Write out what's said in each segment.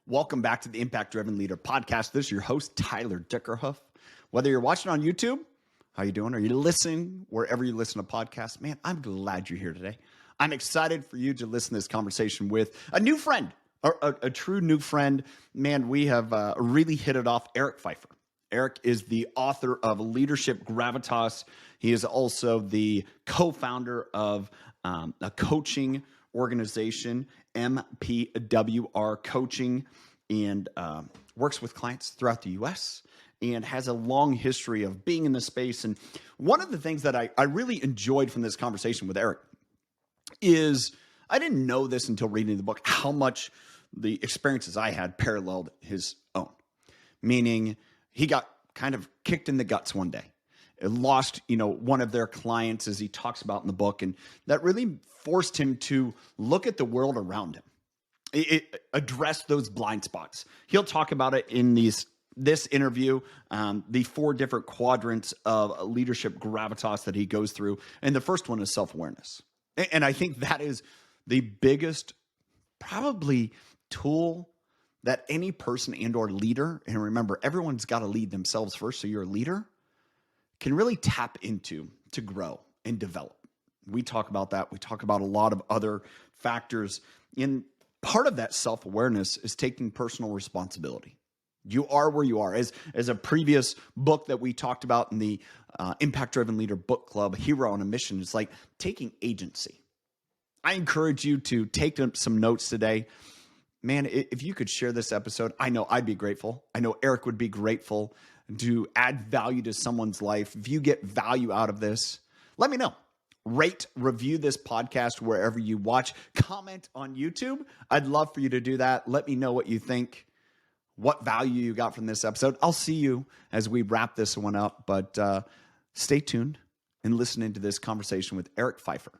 Welcome back to the Impact Driven Leader podcast. This is your host, Tyler Dickerhuff. Whether you're watching on YouTube, how you doing? Are you listening wherever you listen to podcasts? Man, I'm glad you're here today. I'm excited for you to listen to this conversation with a new friend, a true new friend. Man, we have really hit it off, Eric Pfeiffer. Eric is the author of Leadership Gravitas. He is also the co-founder of a coaching organization, MPWR Coaching, and works with clients throughout the U.S. and has a long history of being in this space. And one of the things that I really enjoyed from this conversation with Eric is, I didn't know this until reading the book, how much the experiences I had paralleled his own. Meaning he got kind of kicked in the guts one day. It lost, one of their clients, as he talks about in the book, and that really forced him to look at the world around him. It addressed those blind spots. He'll talk about it in this interview, the 4 different quadrants of leadership gravitas that he goes through, and the first one is self-awareness. And I think that is the biggest, probably, tool that any person and or leader, and remember, everyone's got to lead themselves first, so you're a leader, can really tap into to grow and develop. We talk about that. We talk about a lot of other factors. And part of that self-awareness is taking personal responsibility. You are where you are. As a previous book that we talked about in the Impact Driven Leader Book Club, Hero on a Mission, is like taking agency. I encourage you to take some notes today. Man, if you could share this episode, I know I'd be grateful. I know Eric would be grateful to add value to someone's life. If you get value out of this, let me know. Rate, review this podcast wherever you watch. Comment on YouTube. I'd love for you to do that. Let me know what you think, what value you got from this episode. I'll see you as we wrap this one up, but stay tuned and listen into this conversation with Eric Pfeiffer.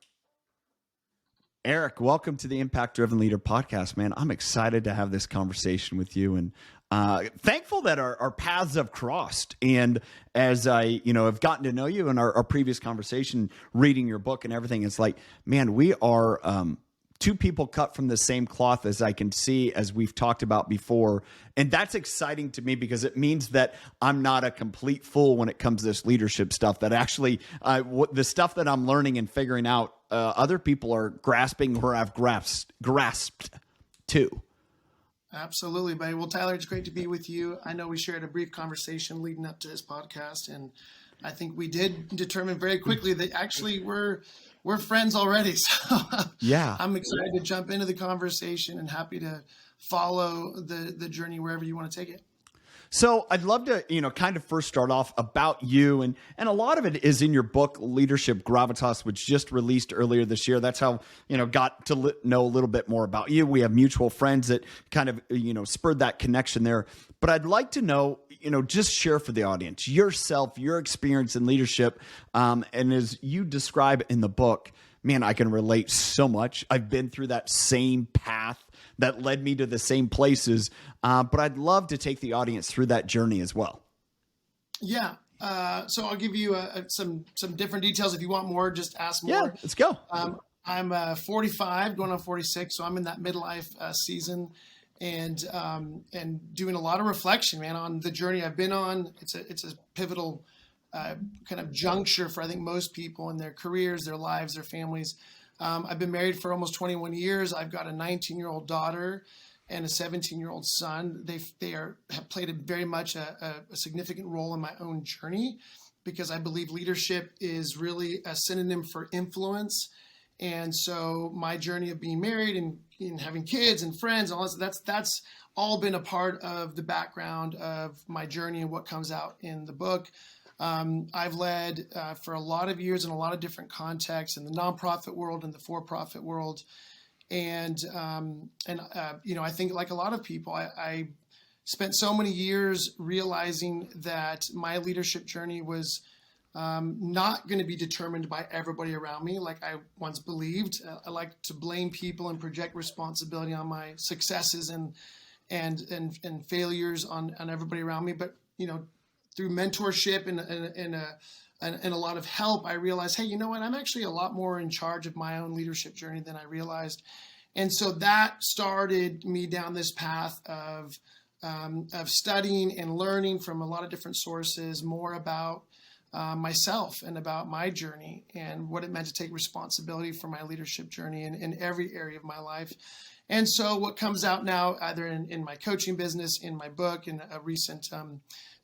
Eric, welcome to the Impact Driven Leader podcast, man. I'm excited to have this conversation with you, and thankful that our paths have crossed. And as I, have gotten to know you in our previous conversation, reading your book and everything, it's like, man, we are two people cut from the same cloth, as I can see, as we've talked about before. And that's exciting to me because it means that I'm not a complete fool when it comes to this leadership stuff, that actually the stuff that I'm learning and figuring out, other people are grasping or have grasped too. Absolutely, buddy. Well, Tyler, it's great to be with you. I know we shared a brief conversation leading up to this podcast, and I think we did determine very quickly that actually we're friends already. So yeah, I'm excited to jump into the conversation and happy to follow the journey wherever you want to take it. So I'd love to, kind of first start off about you. And a lot of it is in your book, Leadership Gravitas, which just released earlier this year. That's how, got to know a little bit more about you. We have mutual friends that kind of, spurred that connection there. But I'd like to know, just share for the audience yourself, your experience in leadership. And as you describe in the book, man, I can relate so much. I've been through that same path that led me to the same places. But I'd love to take the audience through that journey as well. Yeah. So I'll give you some different details. If you want more, just ask more. Yeah, let's go. I'm 45, going on 46. So I'm in that midlife season and doing a lot of reflection, man, on the journey I've been on. It's a pivotal kind of juncture for, I think, most people in their careers, their lives, their families. I've been married for almost 21 years. I've got a 19-year-old daughter and a 17-year-old son. They have played very much a significant role in my own journey, because I believe leadership is really a synonym for influence. And so my journey of being married and having kids and friends, and all that's all been a part of the background of my journey and what comes out in the book. I've led for a lot of years in a lot of different contexts, in the nonprofit world and the for-profit world. And I think, like a lot of people, I spent so many years realizing that my leadership journey was not going to be determined by everybody around me, like I once believed. I like to blame people and project responsibility on my successes and failures on everybody around me. But, through mentorship and a lot of help, I realized, hey, you know what? I'm actually a lot more in charge of my own leadership journey than I realized. And so that started me down this path of studying and learning from a lot of different sources more about myself and about my journey and what it meant to take responsibility for my leadership journey in every area of my life. And so what comes out now, either in my coaching business, in my book, in a recent,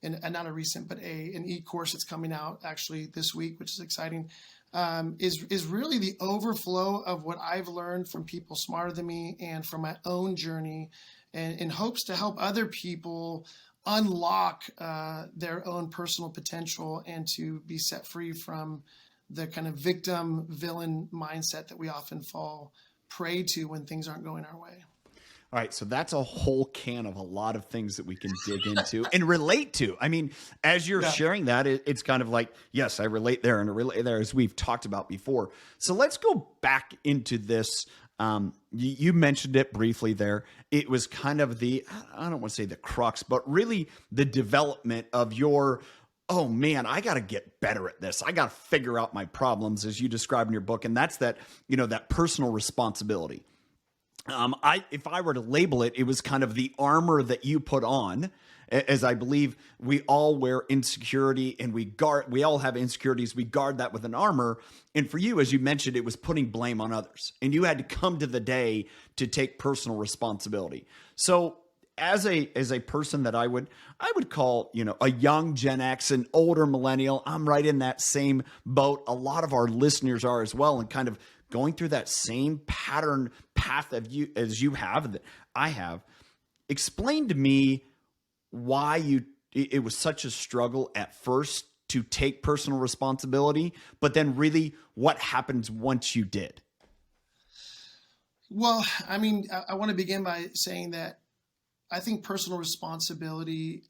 not a recent, but an e-course that's coming out actually this week, which is exciting, is really the overflow of what I've learned from people smarter than me and from my own journey, and in hopes to help other people unlock their own personal potential and to be set free from the kind of victim villain mindset that we often fall prey to when things aren't going our way. All right, so that's a whole can of a lot of things that we can dig into and relate to. I mean, as you're sharing that, it's kind of like, yes, I relate there and I relate there, as we've talked about before. So let's go back into this. You mentioned it briefly there. It was kind of I don't want to say the crux, but really the development of your, oh man, I got to get better at this. I got to figure out my problems, as you describe in your book. And that's that personal responsibility. If I were to label it, it was kind of the armor that you put on, as I believe we all wear insecurity and we all have insecurities. We guard that with an armor. And for you, as you mentioned, it was putting blame on others, and you had to come to the day to take personal responsibility. So as a person that I would call, a young Gen X, an older millennial, I'm right in that same boat. A lot of our listeners are as well, and kind of going through that same path of you as you have, that I have. Explain to me why it was such a struggle at first to take personal responsibility, but then really what happens once you did. Well, I mean, I want to begin by saying that I think personal responsibility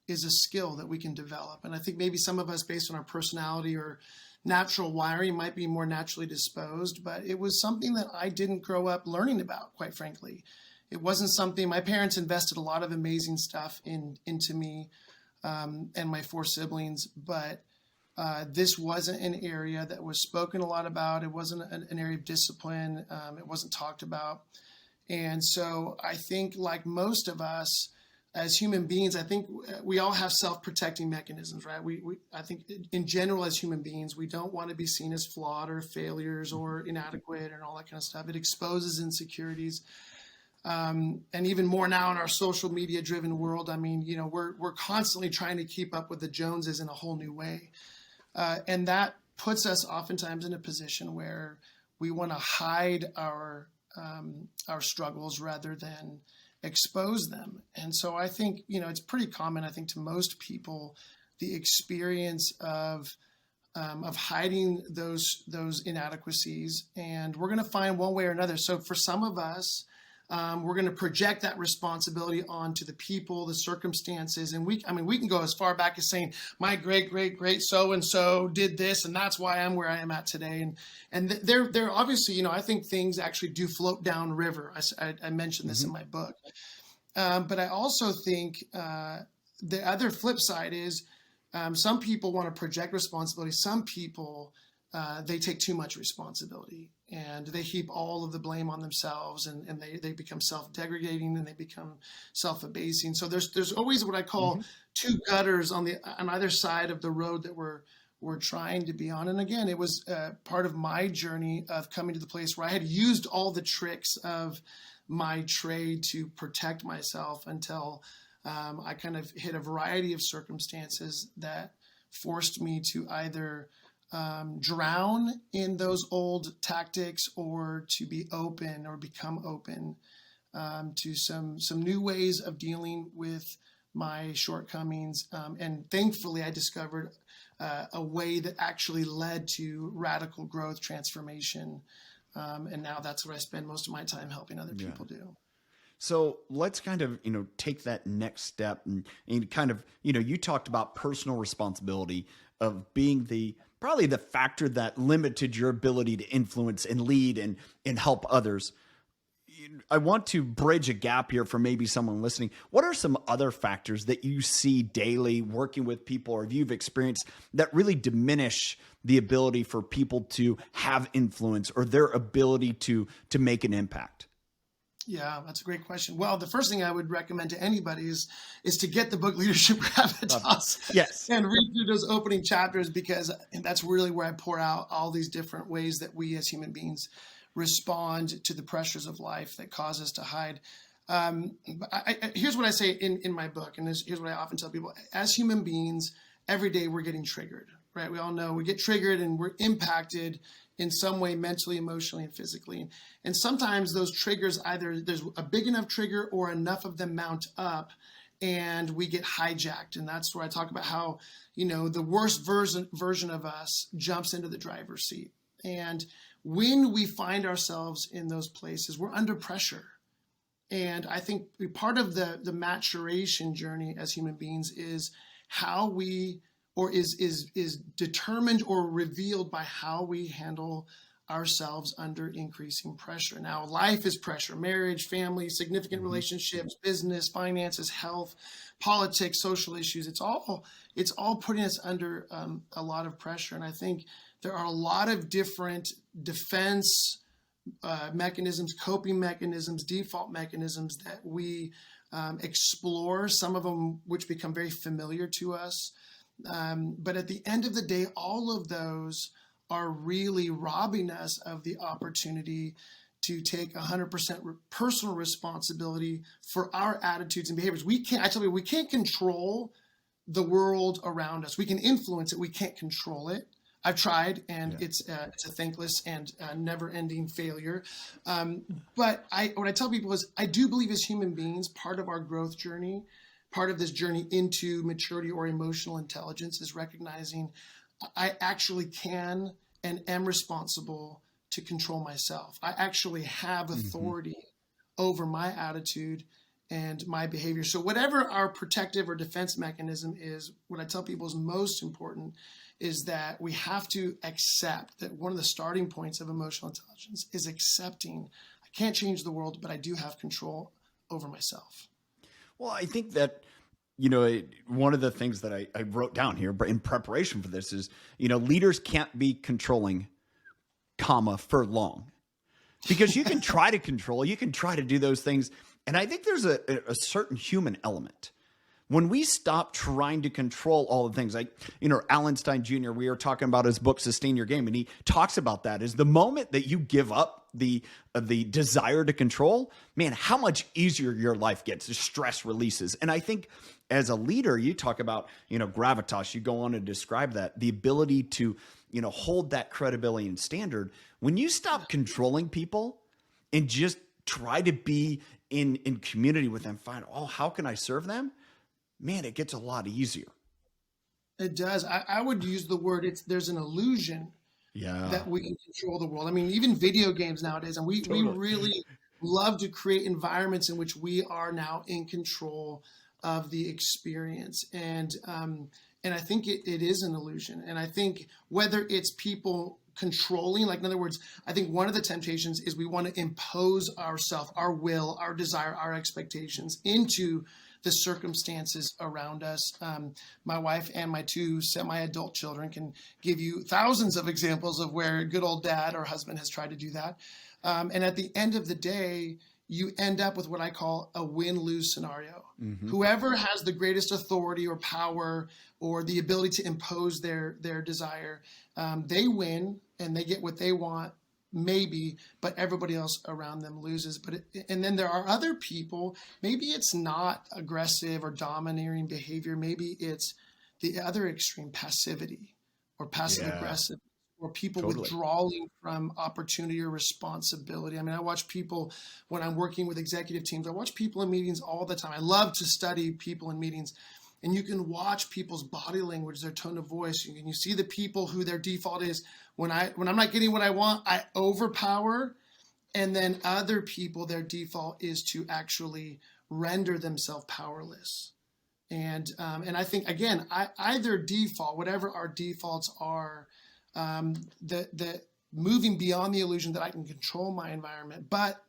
is a skill that we can develop. And I think maybe some of us, based on our personality or natural wiring, might be more naturally disposed, but it was something that I didn't grow up learning about, quite frankly. It wasn't something, my parents invested a lot of amazing stuff into me and my 4 siblings, but this wasn't an area that was spoken a lot about. It wasn't an area of discipline. It wasn't talked about. And so I think, like most of us as human beings, I think we all have self-protecting mechanisms, right? I think in general, as human beings, we don't want to be seen as flawed or failures or inadequate and all that kind of stuff. It exposes insecurities. And even more now in our social media driven world, I mean, we're constantly trying to keep up with the Joneses in a whole new way. And that puts us oftentimes in a position where we want to hide our struggles rather than expose them. And so I think, it's pretty common, I think, to most people, the experience of hiding those inadequacies. And we're going to find one way or another. So for some of us, we're going to project that responsibility onto the people, the circumstances. And we can go as far back as saying, my great, great, great so-and-so did this, and that's why I'm where I am at today. And they're obviously, I think things actually do float down river. I mentioned this in my book. But I also think the other flip side is some people want to project responsibility. Some people, they take too much responsibility and they heap all of the blame on themselves, and they become self-degrading and they become self-abasing. So there's always what I call two gutters on either side of the road that we're trying to be on. And again, it was part of my journey of coming to the place where I had used all the tricks of my trade to protect myself until I kind of hit a variety of circumstances that forced me to either drown in those old tactics or to be open or become open to some new ways of dealing with my shortcomings. And thankfully, I discovered a way that actually led to radical growth, transformation. And now that's what I spend most of my time helping other people do. So let's kind of, take that next step and kind of, you talked about personal responsibility of being probably the factor that limited your ability to influence and lead and help others. I want to bridge a gap here for maybe someone listening. What are some other factors that you see daily working with people, or you've experienced, that really diminish the ability for people to have influence or their ability to make an impact? Yeah, that's a great question. Well, the first thing I would recommend to anybody is to get the book Leadership Gravitas Yes. and read through those opening chapters, because that's really where I pour out all these different ways that we as human beings respond to the pressures of life that cause us to hide. Here's what I say in my book, and here's what I often tell people. As human beings, every day we're getting triggered, right? We all know we get triggered and we're impacted in some way, mentally, emotionally, and physically. And sometimes those triggers, either there's a big enough trigger or enough of them mount up and we get hijacked. And that's where I talk about how, the worst version of us jumps into the driver's seat. And when we find ourselves in those places, we're under pressure. And I think part of the maturation journey as human beings is how we, or is determined or revealed by how we handle ourselves under increasing pressure. Now, life is pressure: marriage, family, significant relationships, business, finances, health, politics, social issues. It's all putting us under a lot of pressure. And I think there are a lot of different defense mechanisms, coping mechanisms, default mechanisms that we explore, some of them which become very familiar to us. But at the end of the day, all of those are really robbing us of the opportunity to take 100% personal responsibility for our attitudes and behaviors. We can't control the world around us. We can influence it. We can't control it. I've tried, and it's a thankless and never-ending failure. But what I tell people is, I do believe as human beings, part of our growth journey, part of this journey into maturity or emotional intelligence, is recognizing I actually can and am responsible to control myself. I actually have authority over my attitude and my behavior. So whatever our protective or defense mechanism is, what I tell people is most important is that we have to accept that one of the starting points of emotional intelligence is accepting I can't change the world, but I do have control over myself. Well, I think that, one of the things that I wrote down here in preparation for this is, leaders can't be controlling, for long. Because you can try to control, you can try to do those things. And I think there's a certain human element. When we stop trying to control all the things, like, Alan Stein Jr., we were talking about his book, Sustain Your Game, and he talks about that is the moment that you give up the desire to control, man, how much easier your life gets, the stress releases. And I think as a leader, you talk about, gravitas, you go on to describe that, the ability to, hold that credibility and standard. When you stop controlling people and just try to be in community with them, find, how can I serve them? Man, it gets a lot easier. It does. I would use the word, there's an illusion that we can control the world. I mean, even video games nowadays, and we really love to create environments in which we are now in control of the experience. And I think it is an illusion. And I think whether it's people controlling, like, in other words, I think one of the temptations is we want to impose ourselves, our will, our desire, our expectations into the circumstances around us. My wife and my two semi-adult children can give you thousands of examples of where good old dad or husband has tried to do that. And at the end of the day, you end up with what I call a win-lose scenario. Whoever has the greatest authority or power or the ability to impose their desire, they win and they get what they want, maybe, but everybody else around them loses. And then there are other people, maybe it's not aggressive or domineering behavior, maybe it's the other extreme, passivity or passive aggressive, or people withdrawing from opportunity or responsibility. I mean, I watch people when I'm working with executive teams, I watch people in meetings all the time. I love to study people in meetings. And you can watch people's body language, their tone of voice. And you see the people who their default is, when I'm not getting what I want, I overpower. And then other people, their default is to actually render themselves powerless. And I think, again, either default, whatever our defaults are, the moving beyond the illusion that I can control my environment, but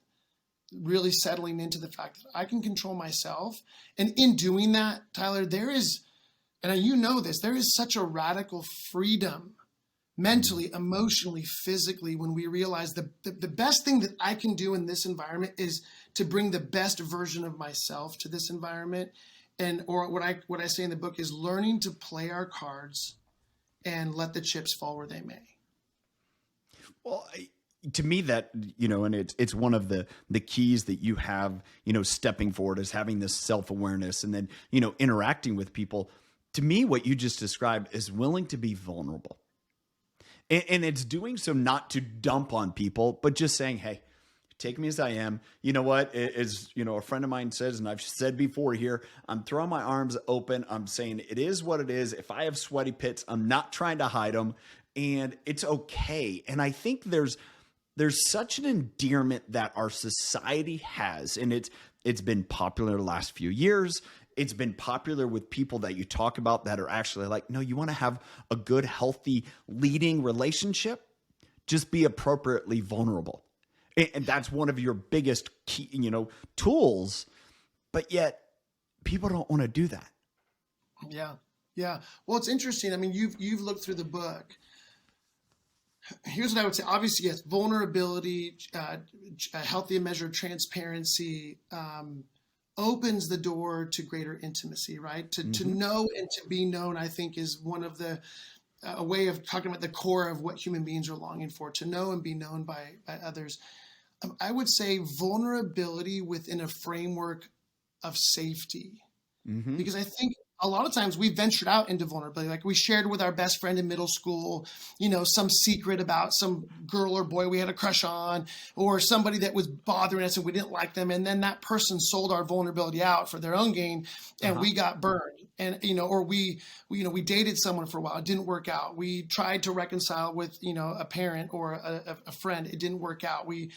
really settling into the fact that I can control myself. And in doing that, Tyler, there is, and you know this, there is such a radical freedom mentally, emotionally, physically, when we realize the best thing that I can do in this environment is to bring the best version of myself to this environment. And or what I say in the book is learning to play our cards and let the chips fall where they may. Well, to me that, and it's one of the keys that you have, stepping forward, is having this self-awareness and then, interacting with people. To me, what you just described is willing to be vulnerable. And it's doing so not to dump on people, but just saying, hey, take me as I am. You know what? As a friend of mine says, and I've said before here, I'm throwing my arms open. I'm saying it is what it is. If I have sweaty pits, I'm not trying to hide them, and it's okay. And I think there's such an endearment that our society has, and it's been popular the last few years. It's been popular with people that you talk about that are actually like, no, you want to have a good, healthy, leading relationship? Just be appropriately vulnerable. And that's one of your biggest key, tools. But yet people don't want to do that. Yeah. Yeah. Well, it's interesting. I mean, you've looked through the book. Here's what I would say. Obviously, yes, vulnerability, a healthy measure of transparency, opens the door to greater intimacy, right? To know and to be known, I think, is one of the a way of talking about the core of what human beings are longing for, to know and be known by others. I would say vulnerability within a framework of safety, because I think a lot of times we ventured out into vulnerability. Like we shared with our best friend in middle school, some secret about some girl or boy we had a crush on, or somebody that was bothering us and we didn't like them. And then that person sold our vulnerability out for their own gain, and we got burned. And, or we dated someone for a while. It didn't work out. We tried to reconcile with, a parent or a friend. It didn't work out. We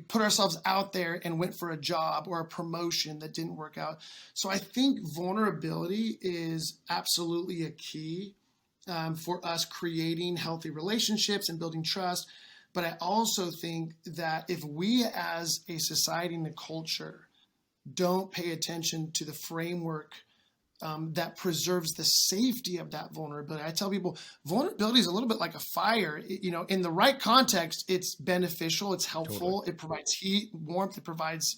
put ourselves out there and went for a job or a promotion that didn't work out. So I think vulnerability is absolutely a key for us creating healthy relationships and building trust. But I also think that if we as a society and a culture don't pay attention to the framework that preserves the safety of that vulnerability. I tell people vulnerability is a little bit like a fire. In the right context, it's beneficial, it's helpful, It provides heat, warmth, it provides,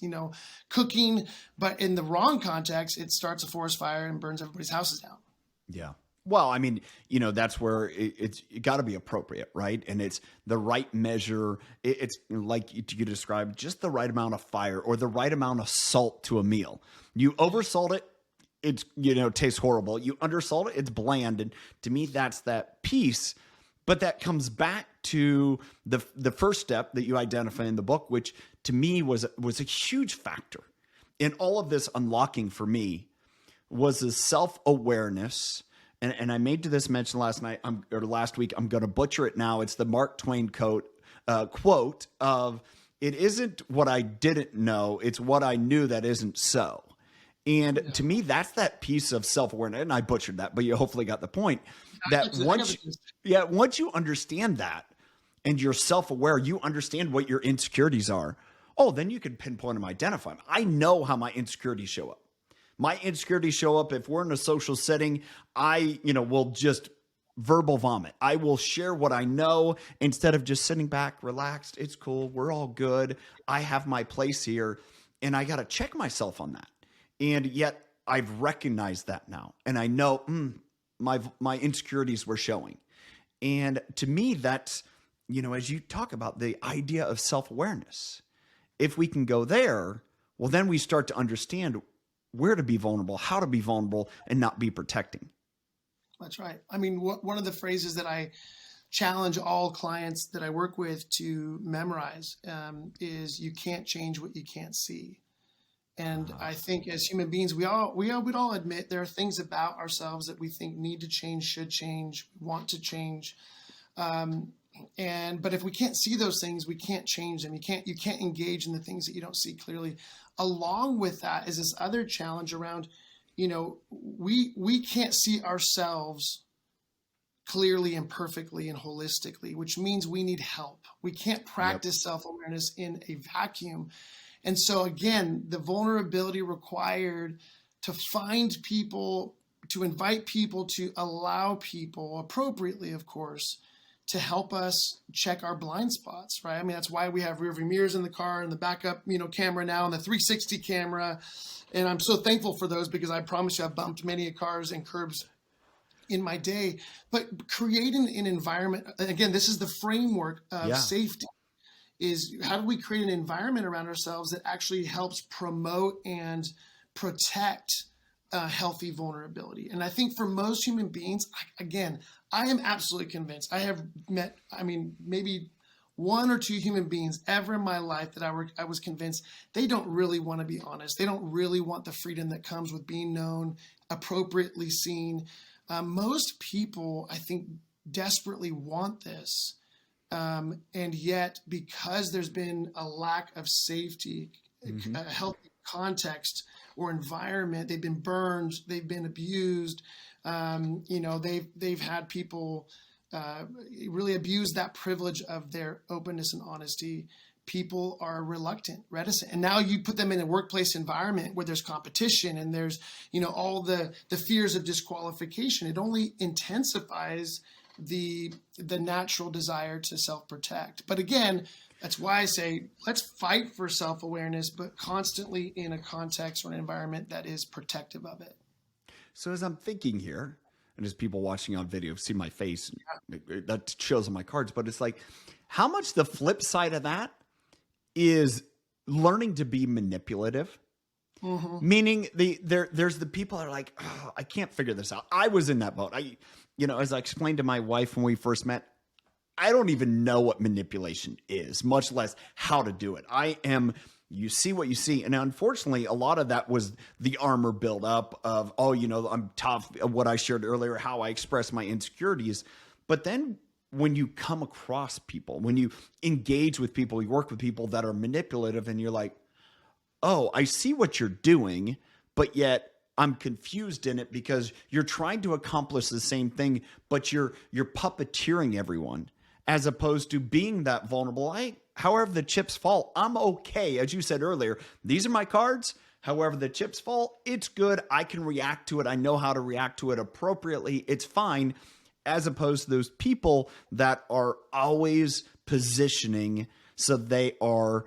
cooking. But in the wrong context, it starts a forest fire and burns everybody's houses down. Yeah. Well, I mean, that's where it's got to be appropriate, right? And it's the right measure. It's like you described, just the right amount of fire or the right amount of salt to a meal. You oversalt it, it's, tastes horrible. You undersalt it, it's bland. And to me, that's that piece. But that comes back to the first step that you identify in the book, which to me was a huge factor in all of this unlocking for me, was the self-awareness. And I made this mention last week. I'm going to butcher it now. It's the Mark Twain quote of, "It isn't what I didn't know, it's what I knew that isn't so." And to me, that's that piece of self-awareness. And I butchered that, but you hopefully got the point. That once you understand that and you're self-aware, you understand what your insecurities are. Oh, then you can pinpoint them, identify them. I know how my insecurities show up. My insecurities show up if we're in a social setting. I, will just verbal vomit. I will share what I know instead of just sitting back, relaxed. It's cool. We're all good. I have my place here, and I got to check myself on that. And yet I've recognized that now, and I know my insecurities were showing. And to me, that's, as you talk about the idea of self-awareness, if we can go there, well, then we start to understand where to be vulnerable, how to be vulnerable, and not be protecting. That's right. I mean, one of the phrases that I challenge all clients that I work with to memorize is, "You can't change what you can't see." And I think as human beings, we'd all admit there are things about ourselves that we think need to change, should change, want to change. But if we can't see those things, we can't change them. You can't engage in the things that you don't see clearly. Along with that is this other challenge around, we can't see ourselves clearly and perfectly and holistically, which means we need help. We can't practice self-awareness in a vacuum. And so again, the vulnerability required to find people, to invite people, to allow people appropriately, of course, to help us check our blind spots, right? I mean, that's why we have rear view mirrors in the car and the backup, camera now and the 360 camera. And I'm so thankful for those, because I promise you I've bumped many cars and curbs in my day. But creating an environment, again, this is the framework of safety, is how do we create an environment around ourselves that actually helps promote and protect healthy vulnerability. And I think for most human beings, I am absolutely convinced. I have met, maybe one or two human beings ever in my life that I was convinced they don't really want to be honest. They don't really want the freedom that comes with being known, appropriately seen. Most people, I think, desperately want this. And yet, because there's been a lack of safety, a healthy context or environment, they've been burned, they've been abused. They've had people really abuse that privilege of their openness and honesty. People are reluctant, reticent. And now you put them in a workplace environment where there's competition and there's, all the fears of disqualification. It only intensifies the natural desire to self-protect. But again, that's why I say, let's fight for self-awareness, but constantly in a context or an environment that is protective of it. So as I'm thinking here, and as people watching on video see my face, that shows on my cards, but it's like, how much the flip side of that is learning to be manipulative? Meaning there's the people that are like, oh, I can't figure this out. I was in that boat. As I explained to my wife when we first met, I don't even know what manipulation is, much less how to do it. You see what you see. And unfortunately, a lot of that was the armor build up of, I'm tough, what I shared earlier, how I express my insecurities. But then when you come across people, when you engage with people, you work with people that are manipulative, and you're like, oh, I see what you're doing, but yet I'm confused in it because you're trying to accomplish the same thing, but you're puppeteering everyone, as opposed to being that vulnerable. However the chips fall, I'm okay. As you said earlier, these are my cards. However the chips fall, it's good. I can react to it. I know how to react to it appropriately. It's fine. As opposed to those people that are always positioning so they are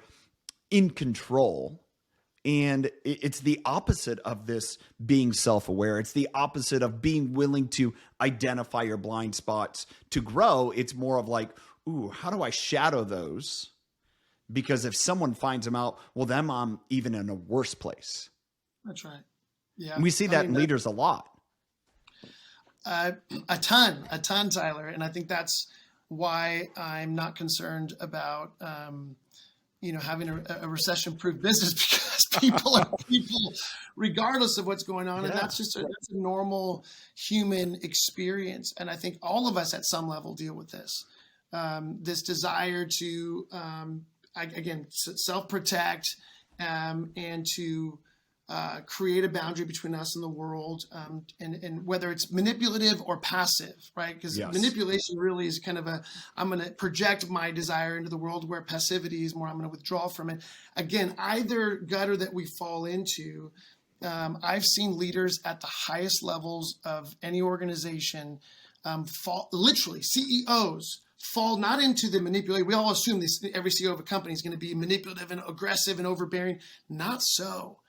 in control. And it's the opposite of this being self-aware. It's the opposite of being willing to identify your blind spots to grow. It's more of like, ooh, how do I shadow those? Because if someone finds them out, well, then I'm even in a worse place. That's right. Yeah. And we see that in leaders a lot. A ton, Tyler. And I think that's why I'm not concerned about, having a recession-proof business, because people are people regardless of what's going on. Yeah. And that's a normal human experience. And I think all of us at some level deal with this, this desire to, self-protect and to create a boundary between us and the world, and whether it's manipulative or passive, right? Because manipulation really is kind of I'm going to project my desire into the world, where passivity is more, I'm going to withdraw from it. Again, either gutter that we fall into, I've seen leaders at the highest levels of any organization fall, literally CEOs, fall not into the manipulation. We all assume every CEO of a company is going to be manipulative and aggressive and overbearing. Not so.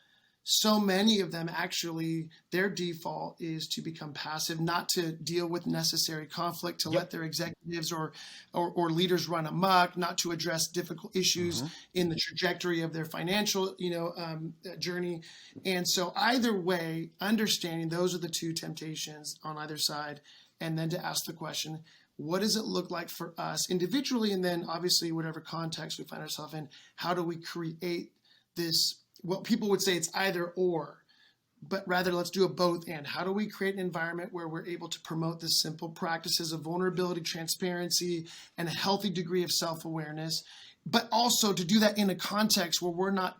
So many of them actually, their default is to become passive, not to deal with necessary conflict, to let their executives or leaders run amok, not to address difficult issues in the trajectory of their financial, journey. And so either way, understanding those are the two temptations on either side, and then to ask the question, what does it look like for us individually? And then obviously whatever context we find ourselves in, how do we create this? Well, people would say it's either or, but rather let's do a both and. How do we create an environment where we're able to promote the simple practices of vulnerability, transparency, and a healthy degree of self-awareness, but also to do that in a context where we're not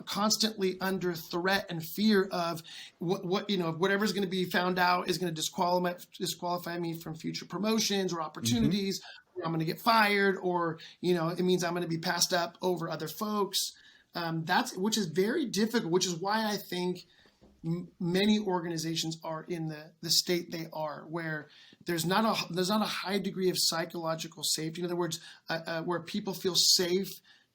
constantly under threat and fear of whatever's going to be found out is going to disqualify me from future promotions or opportunities, or I'm going to get fired, or, it means I'm going to be passed up over other folks. which is very difficult, which is why I think many organizations are in the state they are, where there's not a high degree of psychological safety. In other words, where people feel safe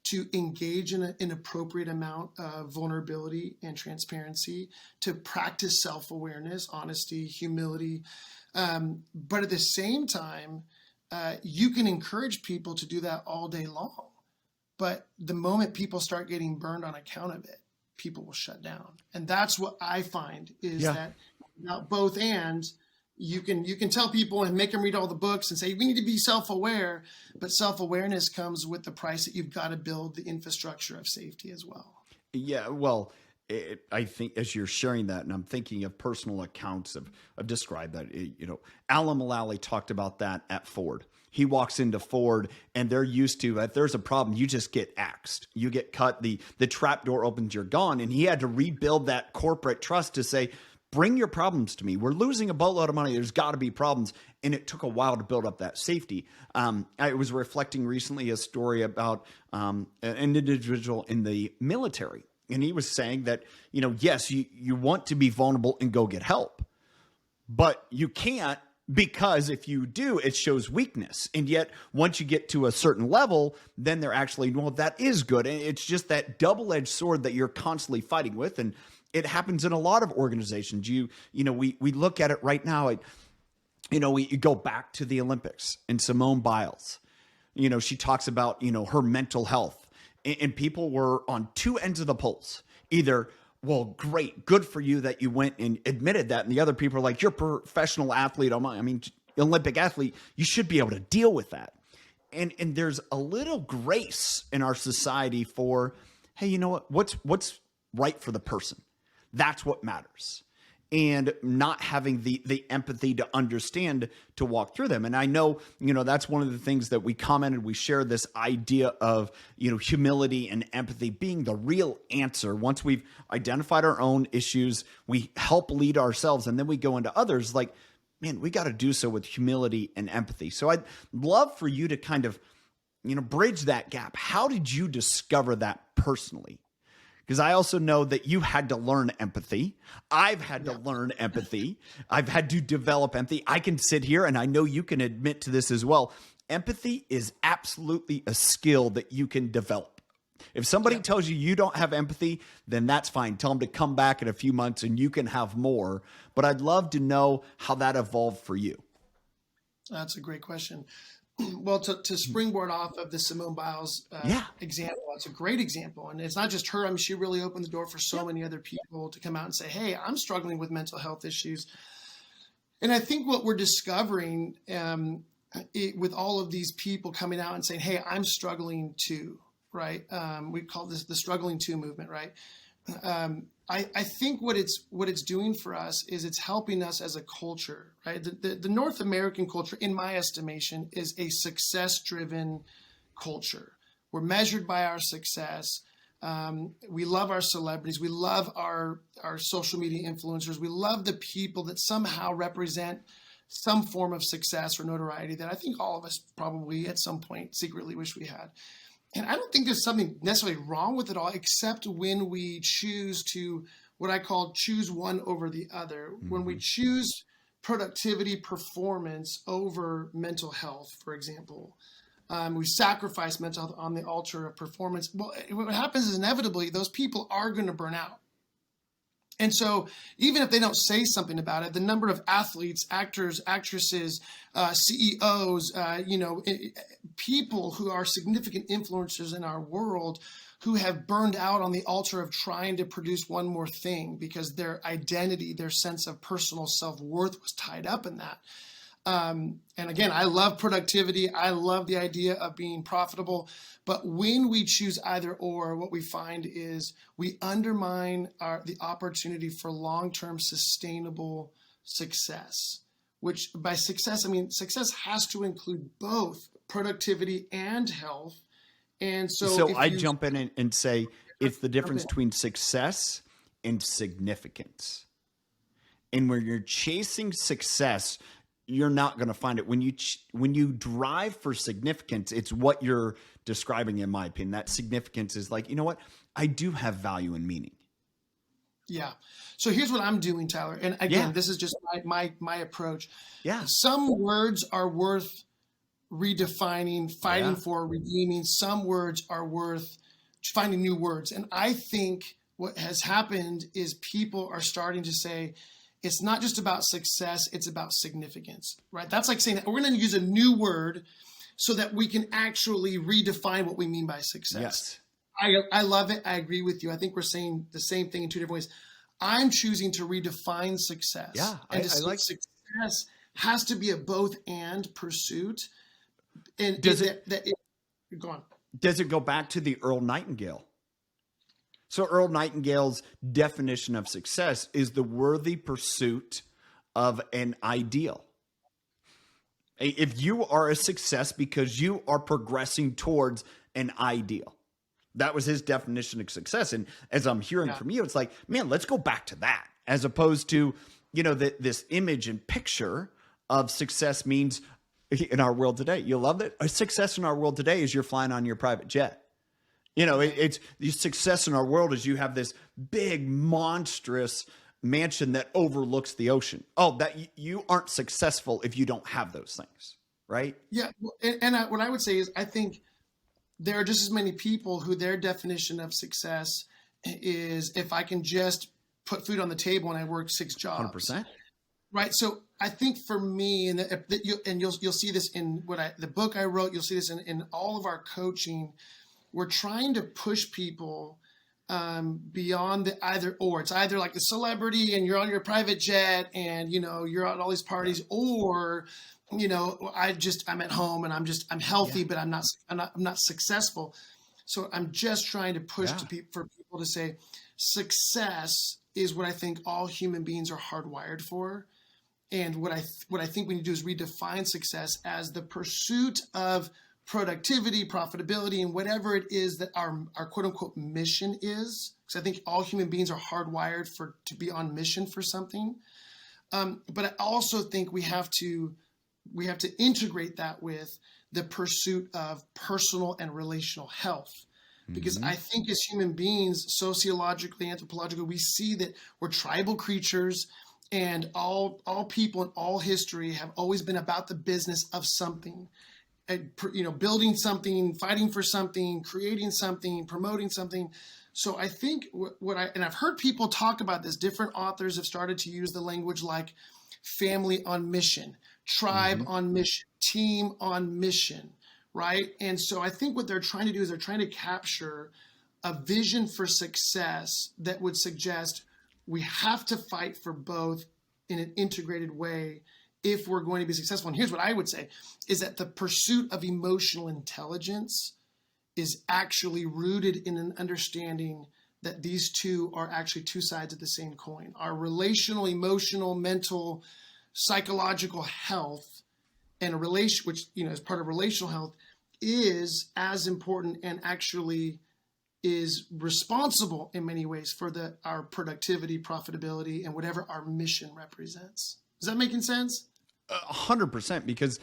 to engage in an appropriate amount of vulnerability and transparency, to practice self-awareness, honesty, humility. But at the same time, you can encourage people to do that all day long. But the moment people start getting burned on account of it, people will shut down. And that's what I find is that not both and. You can tell people and make them read all the books and say, we need to be self-aware, but self-awareness comes with the price that you've got to build the infrastructure of safety as well. Yeah, well, I think as you're sharing that, and I'm thinking of personal accounts of described that, Alan Mulally talked about that at Ford. He walks into Ford and they're used to, if there's a problem, you just get axed. You get cut, the trap door opens, you're gone. And he had to rebuild that corporate trust to say, bring your problems to me. We're losing a boatload of money. There's got to be problems. And it took a while to build up that safety. I was reflecting recently a story about an individual in the military. And he was saying that, yes, you want to be vulnerable and go get help, but you can't, because if you do, it shows weakness. And yet once you get to a certain level, then they're actually, well, that is good. And it's just that double-edged sword that you're constantly fighting with. And it happens in a lot of organizations. We look at it right now. We go back to the Olympics and Simone Biles. She talks about, her mental health, and people were on two ends of the poles. Either, well, great, good for you that you went and admitted that. And the other people are like, you're a professional athlete. Olympic athlete, you should be able to deal with that. And there's a little grace in our society for, hey, you know what? What's right for the person? That's what matters. And not having the empathy to understand, to walk through them. And I know, that's one of the things that we commented, we share this idea of, humility and empathy being the real answer. Once we've identified our own issues, we help lead ourselves, and then we go into others. Like, man, we got to do so with humility and empathy. So I'd love for you to kind of, bridge that gap. How did you discover that personally? Because I also know that you had to learn empathy. I've had to learn empathy. I've had to develop empathy. I can sit here, and I know you can admit to this as well. Empathy is absolutely a skill that you can develop. If somebody tells you don't have empathy, then that's fine. Tell them to come back in a few months and you can have more. But I'd love to know how that evolved for you. That's a great question. Well, to springboard off of the Simone Biles example, it's a great example. And it's not just her. She really opened the door for so many other people to come out and say, hey, I'm struggling with mental health issues. And I think what we're discovering with all of these people coming out and saying, hey, I'm struggling too, right? We call this the struggling too movement, right? I think what it's doing for us is it's helping us as a culture, right? The North American culture, in my estimation, is a success-driven culture. We're measured by our success. We love our celebrities. We love our social media influencers. We love the people that somehow represent some form of success or notoriety that I think all of us probably at some point secretly wish we had. And I don't think there's something necessarily wrong with it all, except when we choose to, what I call choose one over the other. Mm-hmm. When we choose productivity, performance over mental health, for example, we sacrifice mental health on the altar of performance. Well, what happens is inevitably those people are going to burn out. And so even if they don't say something about it, the number of athletes, actors, actresses, CEOs, people who are significant influencers in our world who have burned out on the altar of trying to produce one more thing because their identity, their sense of personal self-worth was tied up in that. And again, I love productivity. I love the idea of being profitable. But when we choose either or, what we find is we undermine the opportunity for long-term sustainable success, which by success, I mean success has to include both productivity and health. And so I jump in and say it's the difference between success and significance. And when you're chasing success, you're not going to find it. When you drive for significance, it's what you're describing, in my opinion. That significance is like, you know what? I do have value and meaning. Yeah. So here's what I'm doing, Tyler. And again, this is just my approach. Yeah. Some words are worth redefining, fighting for, redeeming. Some words are worth finding new words. And I think what has happened is people are starting to say, it's not just about success, it's about significance, right? That's like saying we're going to use a new word so that we can actually redefine what we mean by success. Yes. I love it. I agree with you. I think we're saying the same thing in two different ways. I'm choosing to redefine success. Yeah, and I like success has to be a both and pursuit. And go on. Does it go back to the Earl Nightingale? So Earl Nightingale's definition of success is the worthy pursuit of an ideal. If you are a success because you are progressing towards an ideal. That was his definition of success. And as I'm hearing from you, it's like, man, let's go back to that, as opposed to, this image and picture of success means in our world today. You love it. A success in our world today is you're flying on your private jet. It's the success in our world is you have this big, monstrous mansion that overlooks the ocean. Oh, that you aren't successful if you don't have those things, right? Yeah. And what I would say is I think there are just as many people who their definition of success is if I can just put food on the table and I work 6 jobs. 100%. Right. So I think for me, and you'll see this in the book I wrote, you'll see this in all of our coaching. We're trying to push people beyond the either or. It's either like the celebrity and you're on your private jet and you're at all these parties, or I'm at home and I'm healthy, but I'm not successful. So I'm just trying to push for people to say success is what I think all human beings are hardwired for. And what I think we need to do is redefine success as the pursuit of productivity, profitability, and whatever it is that our quote unquote mission is. Because I think all human beings are hardwired to be on mission for something. But I also think we have to integrate that with the pursuit of personal and relational health. Because I think as human beings, sociologically, anthropologically, we see that we're tribal creatures, and all people in all history have always been about the business of something. Building something, fighting for something, creating something, promoting something. So I think and I've heard people talk about this. Different authors have started to use the language like family on mission, tribe on mission, team on mission, right? And so I think what they're trying to do is they're trying to capture a vision for success that would suggest we have to fight for both in an integrated way if we're going to be successful. And here's what I would say is that the pursuit of emotional intelligence is actually rooted in an understanding that these two are actually two sides of the same coin. Our relational, emotional, mental, psychological health and a relation, which, is part of relational health, is as important and actually is responsible in many ways for our productivity, profitability, and whatever our mission represents. Is that making sense? 100%, because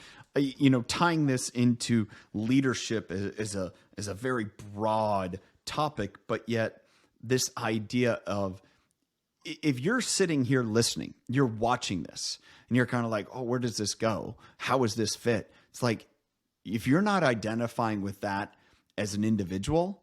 tying this into leadership is a very broad topic, but yet this idea of, if you're sitting here listening, you're watching this, and you're kind of like, oh, where does this go? How does this fit? It's like, if you're not identifying with that as an individual,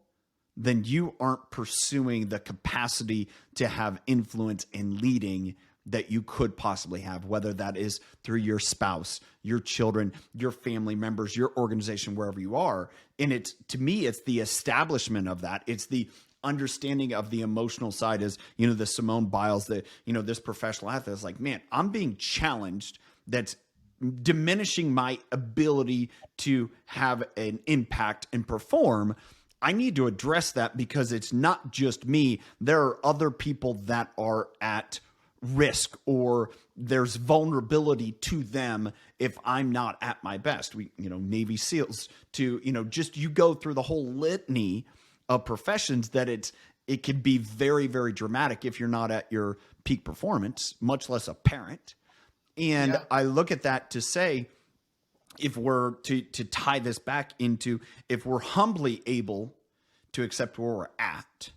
then you aren't pursuing the capacity to have influence in leading that you could possibly have, whether that is through your spouse, your children, your family members, your organization, wherever you are. And to me, it's the establishment of that. It's the understanding of the emotional side, as the Simone Biles, this professional athlete is like, man, I'm being challenged. That's diminishing my ability to have an impact and perform. I need to address that, because it's not just me. There are other people that are at risk, or there's vulnerability to them if I'm not at my best. Navy SEALs you go through the whole litany of professions that it can be very, very dramatic if you're not at your peak performance, much less a parent. And Yeah. I look at that to say, if we're to tie this back into, if we're humbly able to accept where we're at,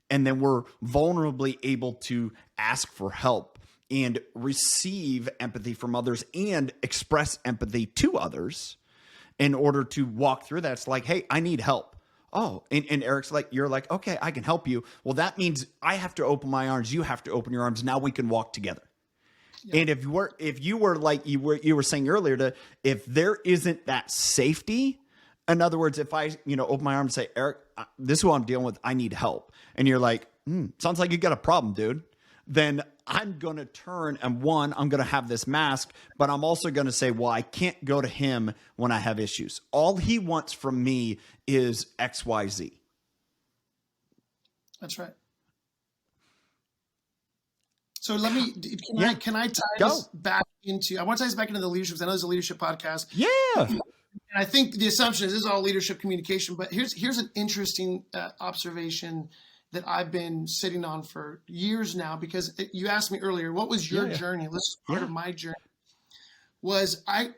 and then we're vulnerably able to ask for help and receive empathy from others and express empathy to others in order to walk through that. It's like, hey, I need help. Oh, and Eric's like, you're like, okay, I can help you. Well, that means I have to open my arms. You have to open your arms. Now we can walk together. Yeah. And if you were like you were saying earlier, if there isn't that safety, in other words, if I open my arms and say, Eric, this is what I'm dealing with, I need help, and you're like, sounds like you got a problem, dude, then I'm going to turn, and one, I'm going to have this mask, but I'm also going to say, well, I can't go to him when I have issues. All he wants from me is XYZ. That's right. So can I tie this back into, I want to tie this back into the leadership, because I know there's a leadership podcast. Yeah. And I think the assumption is this is all leadership communication, but here's an interesting observation that I've been sitting on for years now, because you asked me earlier, what was your journey? This is part of my journey. Was I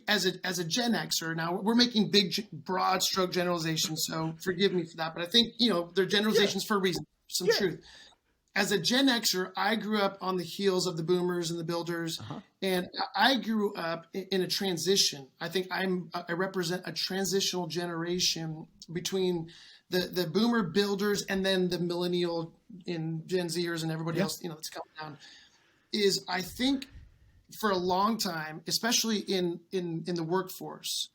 as a Gen Xer, now we're making big, broad stroke generalizations, so forgive me for that, but I think, they're generalizations for a reason, some truth. As a Gen Xer, I grew up on the heels of the boomers and the builders, and I grew up in a transition. I think I represent a transitional generation between the boomer builders and then the millennial and Gen Zers and everybody else, that's coming down. Is I think for a long time, especially in the workforce,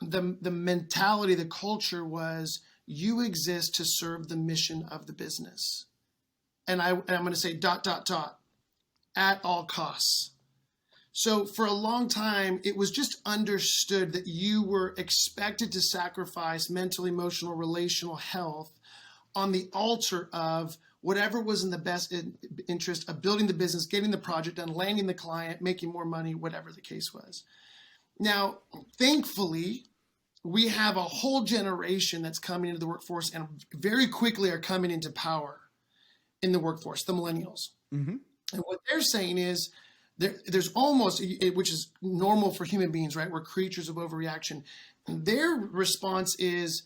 the mentality, the culture was you exist to serve the mission of the business. And I'm going to say ... at all costs. So for a long time, it was just understood that you were expected to sacrifice mental, emotional, relational health on the altar of whatever was in the best interest of building the business, getting the project done, landing the client, making more money, whatever the case was. Now, thankfully, we have a whole generation that's coming into the workforce and very quickly are coming into power in the workforce, the millennials. Mm-hmm. And what they're saying is there's almost, which is normal for human beings, right? We're creatures of overreaction. And their response is,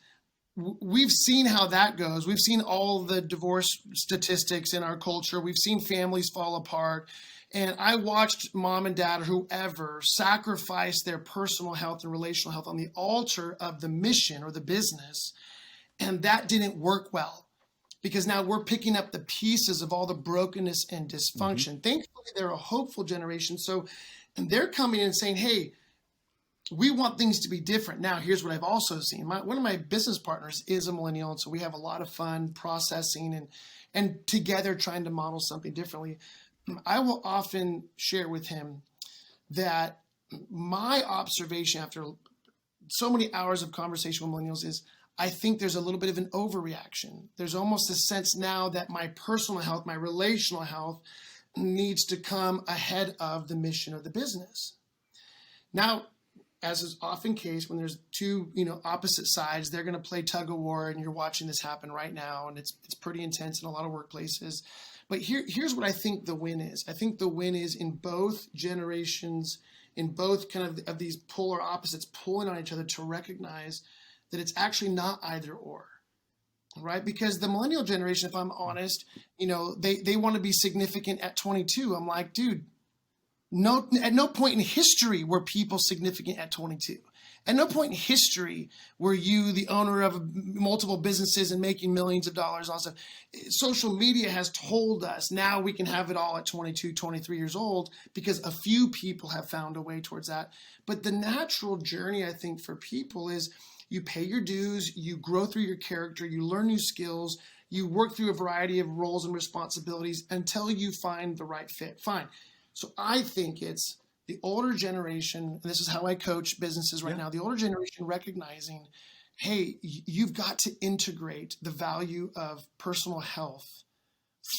we've seen how that goes. We've seen all the divorce statistics in our culture. We've seen families fall apart. And I watched mom and dad or whoever sacrifice their personal health and relational health on the altar of the mission or the business. And that didn't work well, because now we're picking up the pieces of all the brokenness and dysfunction. Mm-hmm. Thankfully, they're a hopeful generation. And they're coming in and saying, hey, we want things to be different. Now, here's what I've also seen. One of my business partners is a millennial, and so we have a lot of fun processing and together trying to model something differently. I will often share with him that my observation after so many hours of conversation with millennials is I think there's a little bit of an overreaction. There's almost a sense now that my personal health, my relational health needs to come ahead of the mission of the business. Now, as is often the case, when there's two, opposite sides, they're going to play tug of war, and you're watching this happen right now, and it's pretty intense in a lot of workplaces. But here's what I think the win is. I think the win is in both generations, in both kind of these polar opposites pulling on each other to recognize that it's actually not either or, right? Because the millennial generation, if I'm honest, they want to be significant at 22. I'm like, dude, at no point in history were people significant at 22. At no point in history were you the owner of multiple businesses and making millions of dollars. Also, social media has told us now we can have it all at 22, 23 years old because a few people have found a way towards that. But the natural journey, I think, for people is you pay your dues, you grow through your character, you learn new skills, you work through a variety of roles and responsibilities until you find the right fit. Fine. So I think it's the older generation, and this is how I coach businesses right now, the older generation recognizing, hey, you've got to integrate the value of personal health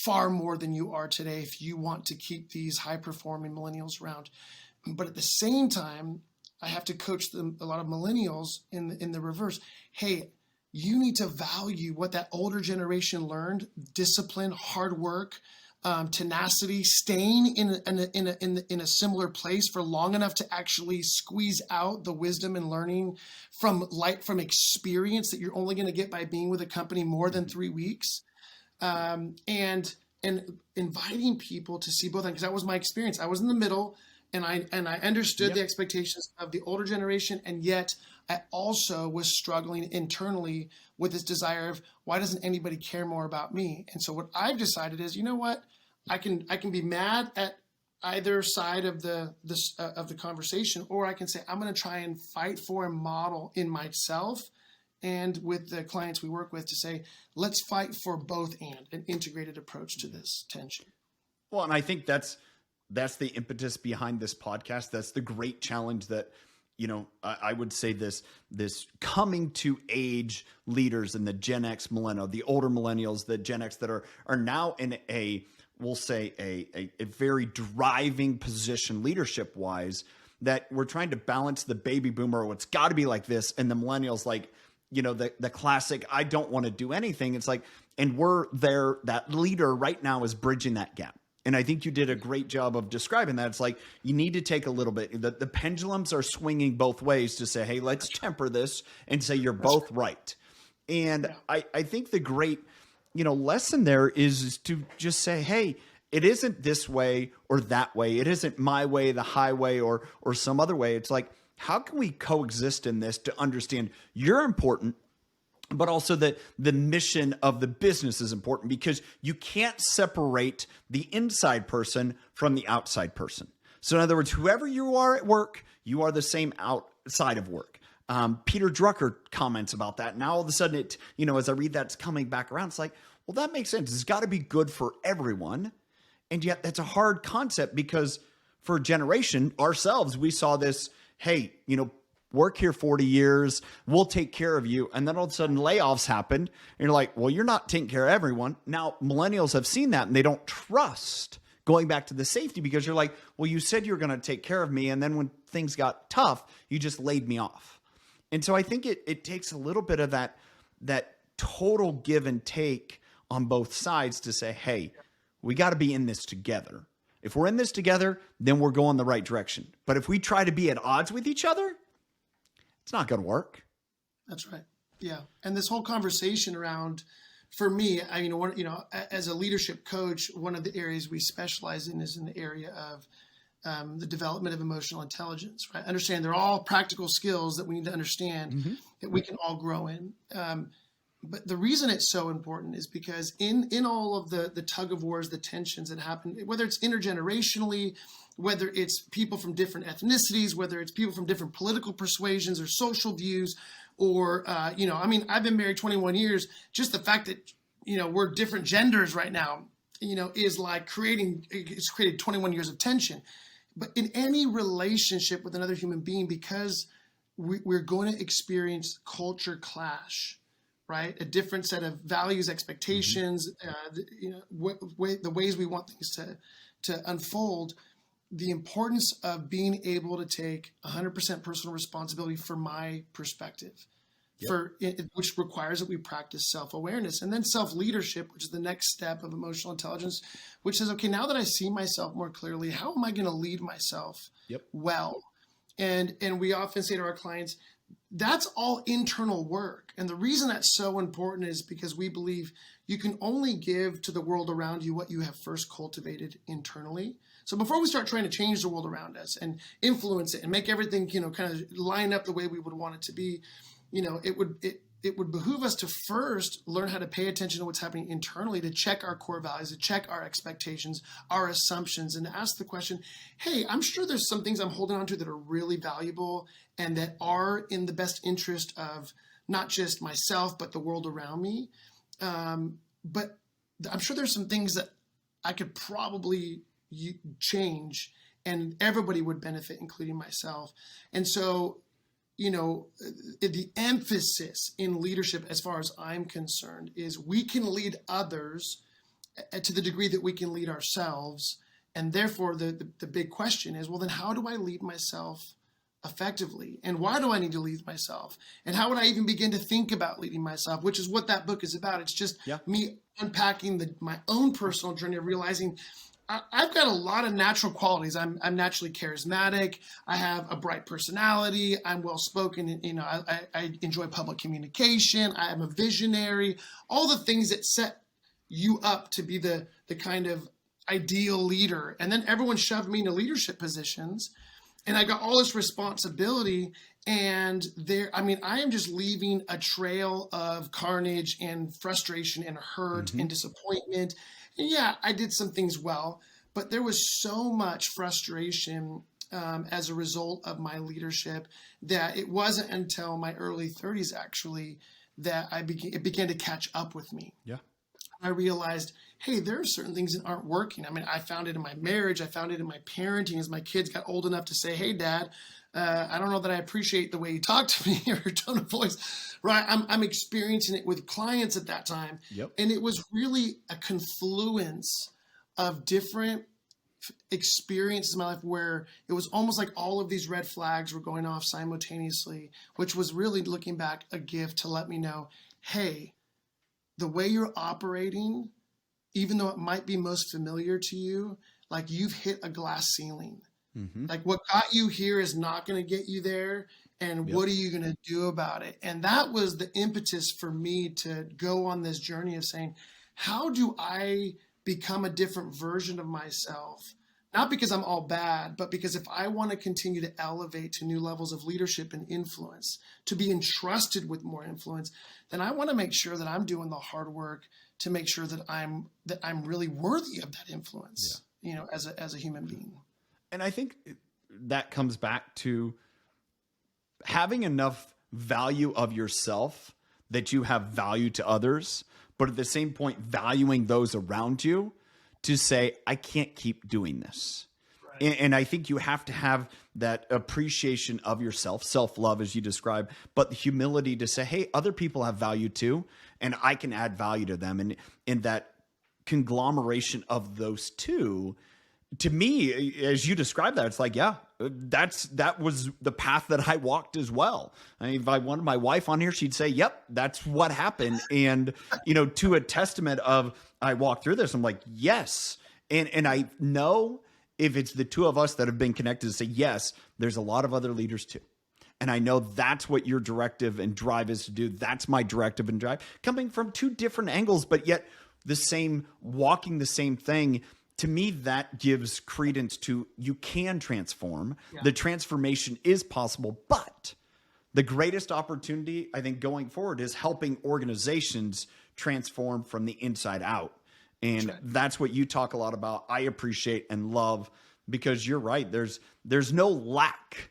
far more than you are today if you want to keep these high-performing millennials around. But at the same time, I have to coach a lot of millennials in the reverse. Hey, you need to value what that older generation learned: discipline, hard work, tenacity, staying in a similar place for long enough to actually squeeze out the wisdom and learning from experience that you're only going to get by being with a company more than 3 weeks, and inviting people to see both ends, because that was my experience. I was in the middle, and I understood the expectations of the older generation, and yet I also was struggling internally with this desire of, why doesn't anybody care more about me? And so what I've decided is, you know what, I can be mad at either side of the conversation, or I can say, I'm going to try and fight for and model in myself and with the clients we work with to say, let's fight for both and an integrated approach to this tension. Well, and I think that's the impetus behind this podcast. That's the great challenge that, I would say this coming to age leaders in the Gen X millennial, the older millennials, the Gen X that are now in we'll say a very driving position leadership wise, that we're trying to balance the baby boomer, oh, it's got to be like this, and the millennials, like, the classic, I don't want to do anything. It's like, and we're there, that leader right now is bridging that gap. And I think you did a great job of describing that. It's like, you need to take a little bit, the pendulums are swinging both ways to say, hey, let's temper this and say you're both right. And I think the great, lesson there is to just say, hey, it isn't this way or that way. It isn't my way, the highway, or some other way. It's like, how can we coexist in this to understand you're important, but also that the mission of the business is important, because you can't separate the inside person from the outside person. So in other words, whoever you are at work, you are the same outside of work. Peter Drucker comments about that. Now all of a sudden as I read that, it's coming back around. It's like, well, that makes sense. It's got to be good for everyone. And yet that's a hard concept, because for a generation ourselves, we saw this, hey, work here 40 years, we'll take care of you. And then all of a sudden layoffs happen. And you're like, well, you're not taking care of everyone. Now millennials have seen that, and they don't trust going back to the safety, because you're like, well, you said you were going to take care of me. And then when things got tough, you just laid me off. And so I think it takes a little bit of that total give and take on both sides to say, hey, we got to be in this together. If we're in this together, then we're going the right direction. But if we try to be at odds with each other, it's not going to work. That's right. Yeah. And this whole conversation around, for me, as a leadership coach, one of the areas we specialize in is in the area of the development of emotional intelligence, right? Understand they're all practical skills that we need to understand that we can all grow in. But the reason it's so important is because in all of the tug of wars, the tensions that happen, whether it's intergenerationally, whether it's people from different ethnicities, whether it's people from different political persuasions or social views, or, I've been married 21 years. Just the fact that, we're different genders right now, is like it's created 21 years of tension. But in any relationship with another human being, because we're going to experience culture clash, right? A different set of values, expectations, the ways we want things to unfold. The importance of being able to take 100% personal responsibility for my perspective, which requires that we practice self-awareness, and then self-leadership, which is the next step of emotional intelligence, which says, okay, now that I see myself more clearly, how am I going to lead myself well? And we often say to our clients, that's all internal work. And the reason that's so important is because we believe you can only give to the world around you what you have first cultivated internally. So before we start trying to change the world around us and influence it and make everything, kind of line up the way we would want it to be, it would behoove us to first learn how to pay attention to what's happening internally, to check our core values, to check our expectations, our assumptions, and to ask the question, hey, I'm sure there's some things I'm holding on to that are really valuable and that are in the best interest of not just myself, but the world around me. But I'm sure there's some things that I could probably change and everybody would benefit, including myself. And so, the emphasis in leadership, as far as I'm concerned, is we can lead others to the degree that we can lead ourselves. And therefore, the big question is, well, then how do I lead myself effectively? And why do I need to lead myself? And how would I even begin to think about leading myself, which is what that book is about. It's just me unpacking my own personal journey of realizing I've got a lot of natural qualities. I'm naturally charismatic. I have a bright personality. I'm well-spoken. You know, I enjoy public communication. I am a visionary. All the things that set you up to be the kind of ideal leader. And then everyone shoved me into leadership positions, and I got all this responsibility. And I am just leaving a trail of carnage and frustration and hurt and disappointment. And yeah, I did some things well, but there was so much frustration as a result of my leadership that it wasn't until my early 30s actually that it began to catch up with me. Yeah. I realized, hey, there are certain things that aren't working. I mean, I found it in my marriage. I found it in my parenting as my kids got old enough to say, hey, Dad, I don't know that I appreciate the way you talk to me or your tone of voice, right? I'm experiencing it with clients at that time. Yep. And it was really a confluence of different experiences in my life where it was almost like all of these red flags were going off simultaneously, which was really, looking back, a gift to let me know, hey, the way you're operating, even though it might be most familiar to you, like you've hit a glass ceiling. Like what got you here is not going to get you there. And what are you going to do about it? And that was the impetus for me to go on this journey of saying, how do I become a different version of myself? Not because I'm all bad, but because if I want to continue to elevate to new levels of leadership and influence, to be entrusted with more influence, then I want to make sure that I'm doing the hard work to make sure that I'm really worthy of that influence, you know, as a human being. And I think that comes back to having enough value of yourself that you have value to others, but at the same point, valuing those around you to say, I can't keep doing this. Right. And I think you have to have that appreciation of yourself, self-love as you describe, but the humility to say, hey, other people have value too, and I can add value to them. And in that conglomeration of those two, to me, as you describe that, it's like, yeah, that was the path that I walked as well. I mean, if I wanted my wife on here, she'd say, yep, that's what happened. And, you know, to a testament of, I walked through this, I'm like, yes. And I know if it's the two of us that have been connected to say, yes, there's a lot of other leaders too. And I know that's what your directive and drive is to do. That's my directive and drive, coming from two different angles, but yet the same, walking the same thing. To me, that gives credence to you can transform. Yeah. The transformation is possible, but the greatest opportunity, I think, going forward is helping organizations transform from the inside out. And that's what you talk a lot about. I appreciate and love, because you're right. There's no lack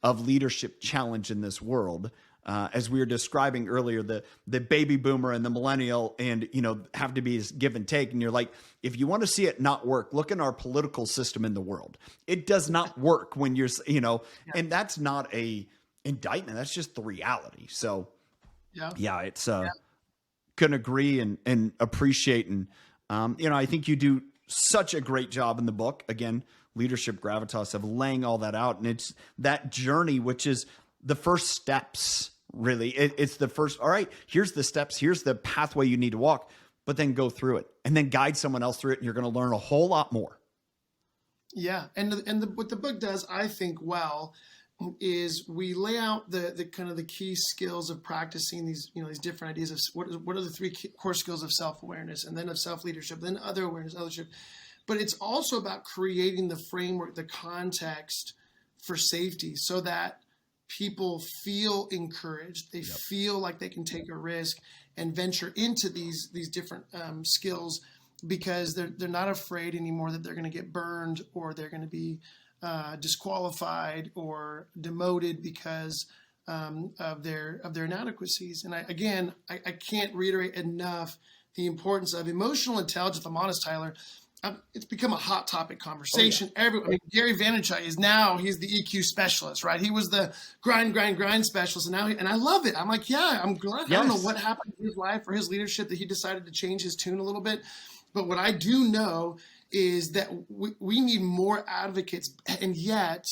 of leadership challenge in this world. As we were describing earlier, the baby boomer and the millennial, and, you know, have to be give and take. And you're like, if you want to see it not work, look in our political system in the world. It does not work when you're, you know, and that's not a indictment. That's just the reality. So yeah, it's, couldn't agree and appreciate. And, you know, I think you do such a great job in the book, again, Leadership Gravitas, of laying all that out. And it's that journey, which is the first steps. Really, it's the first, all right, here's the steps, here's the pathway you need to walk, but then go through it and then guide someone else through it. And you're going to learn a whole lot more. Yeah. What the book does, I think, well, is we lay out the kind of the key skills of practicing these, you know, these different ideas of what are the three core skills of self-awareness, and then of self-leadership, then other awareness, othership. But it's also about creating the framework, the context for safety, so that people feel encouraged. They feel like they can take a risk and venture into these different skills, because they're not afraid anymore that they're going to get burned, or they're going to be disqualified or demoted because of their inadequacies. And I can't reiterate enough the importance of emotional intelligence. If I'm honest, Tyler, it's become a hot topic conversation. Oh, yeah. Gary Vaynerchuk he's the EQ specialist, right? He was the grind specialist, and now and I love it. I'm like, yeah, I'm glad. Yes. I don't know what happened in his life or his leadership that he decided to change his tune a little bit. But what I do know is that we need more advocates, and yet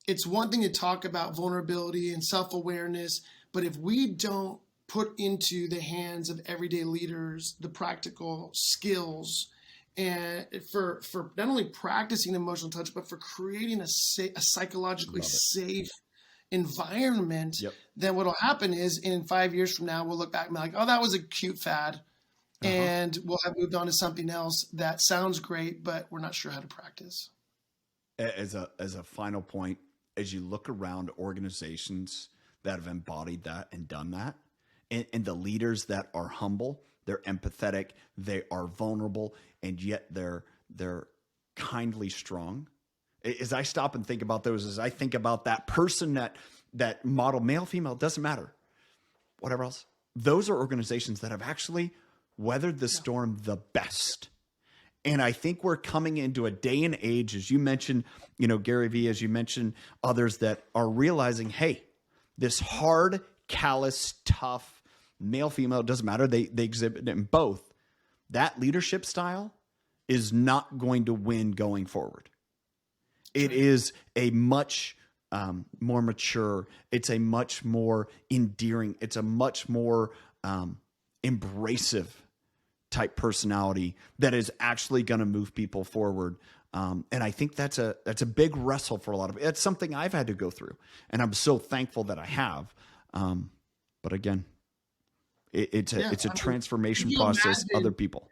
it's one thing to talk about vulnerability and self-awareness, but if we don't put into the hands of everyday leaders the practical skills and for not only practicing emotional touch, but for creating a psychologically safe environment, Yep. then what'll happen is in 5 years from now, we'll look back and be like, oh, that was a cute fad. And we'll have moved on to something else that sounds great, but we're not sure how to practice. As a final point, as you look around organizations that have embodied that and done that, and the leaders that are humble, they're empathetic, they are vulnerable, and yet they're kindly strong. As I stop and think about those, as I think about that person that model, male, female, doesn't matter, whatever else, those are organizations that have actually weathered the storm the best. And I think we're coming into a day and age, as you mentioned, Gary Vee, as you mentioned, others that are realizing, hey, this hard, callous, tough, male, female, it doesn't matter. They exhibit in both. That leadership style is not going to win going forward. It is a much more mature. It's a much more endearing. It's a much more embracive type personality that is actually going to move people forward. And I think that's a big wrestle for a lot of it. It's something I've had to go through, and I'm so thankful that I have. But again, it's a transformation process. Other people.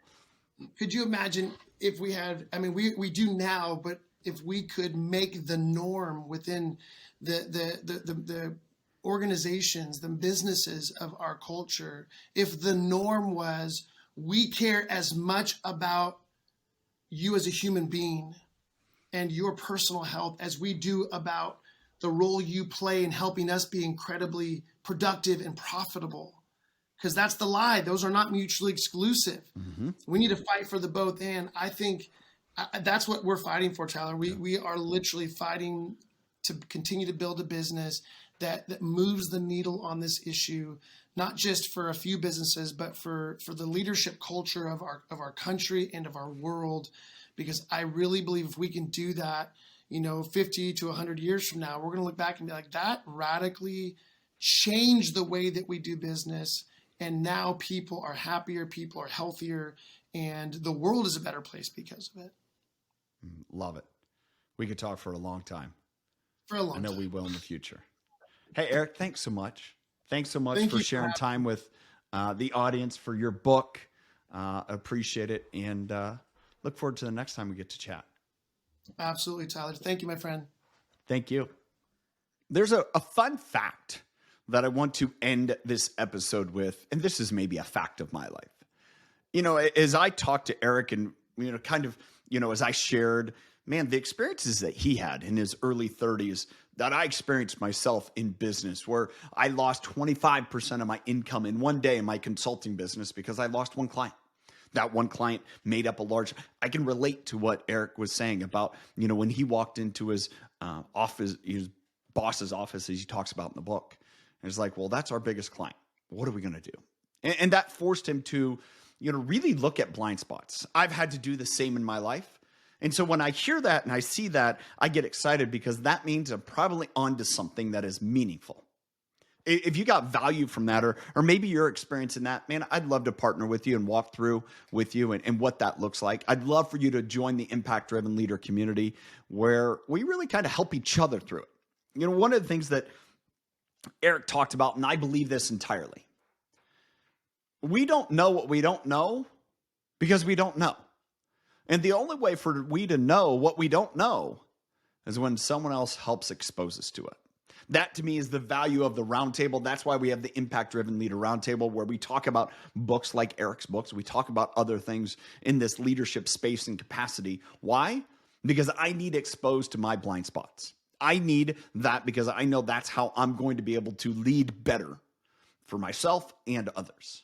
Could you imagine if we had? I mean, we do now, but if we could make the norm within the organizations, the businesses of our culture, if the norm was we care as much about you as a human being and your personal health as we do about the role you play in helping us be incredibly productive and profitable. Because that's the lie. Those are not mutually exclusive. Mm-hmm. We need to fight for the both. And I think that's what we're fighting for, Tyler. We are literally fighting to continue to build a business that moves the needle on this issue, not just for a few businesses, but for the leadership culture of our country and of our world. Because I really believe if we can do that, 50 to 100 years from now, we're going to look back and be like, that radically changed the way that we do business. And now people are happier, people are healthier, and the world is a better place because of it. Love it. We could talk for a long time. For a long time. I know we will in the future. Hey, Eric, thanks so much. Thanks so much for sharing time with the audience for your book. Appreciate it. And look forward to the next time we get to chat. Absolutely, Tyler. Thank you, my friend. Thank you. There's a fun fact that I want to end this episode with, and this is maybe a fact of my life. As I talked to Eric and, as I shared, man, the experiences that he had in his early 30s that I experienced myself in business, where I lost 25% of my income in one day in my consulting business because I lost one client. That one client made up I can relate to what Eric was saying about, when he walked into his office, his boss's office, as he talks about in the book. And it's like, well, that's our biggest client. What are we going to do? And that forced him to, really look at blind spots. I've had to do the same in my life. And so when I hear that and I see that, I get excited because that means I'm probably onto something that is meaningful. If you got value from that, or maybe you're experiencing that, man, I'd love to partner with you and walk through with you and what that looks like. I'd love for you to join the impact-driven leader community where we really kind of help each other through it. One of the things that Eric talked about, and I believe this entirely, we don't know what we don't know because we don't know. And the only way for we to know what we don't know is when someone else helps expose us to it. That to me is the value of the roundtable. That's why we have the Impact-Driven Leader Roundtable, where we talk about books like Eric's books. We talk about other things in this leadership space and capacity. Why? Because I need exposed to my blind spots. I need that because I know that's how I'm going to be able to lead better for myself and others.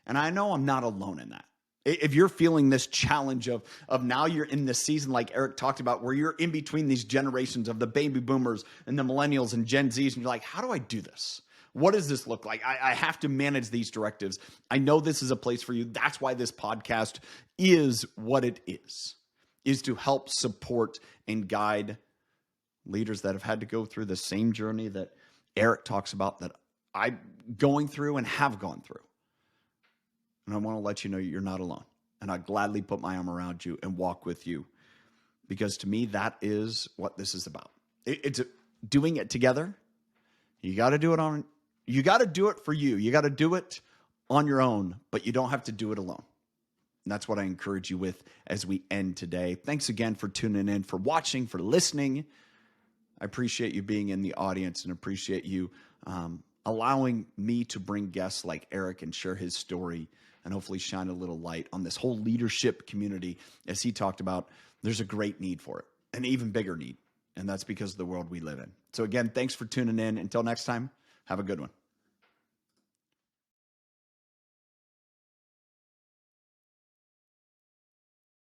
And I know I'm not alone in that. If you're feeling this challenge of now you're in this season like Eric talked about, where you're in between these generations of the baby boomers and the millennials and Gen Zs, and you're like, how do I do this? What does this look like? I have to manage these directives. I know this is a place for you. That's why this podcast is what it is to help support and guide leaders that have had to go through the same journey that Eric talks about, that I'm going through and have gone through. And I want to let you know you're not alone. And I'd gladly put my arm around you and walk with you, because to me, that is what this is about. It's doing it together. You got to do it for you. You got to do it on your own, but you don't have to do it alone. And that's what I encourage you with as we end today. Thanks again for tuning in, for watching, for listening. I appreciate you being in the audience and appreciate you allowing me to bring guests like Eric and share his story and hopefully shine a little light on this whole leadership community. As he talked about, there's a great need for it, an even bigger need. And that's because of the world we live in. So again, thanks for tuning in. Until next time, have a good one.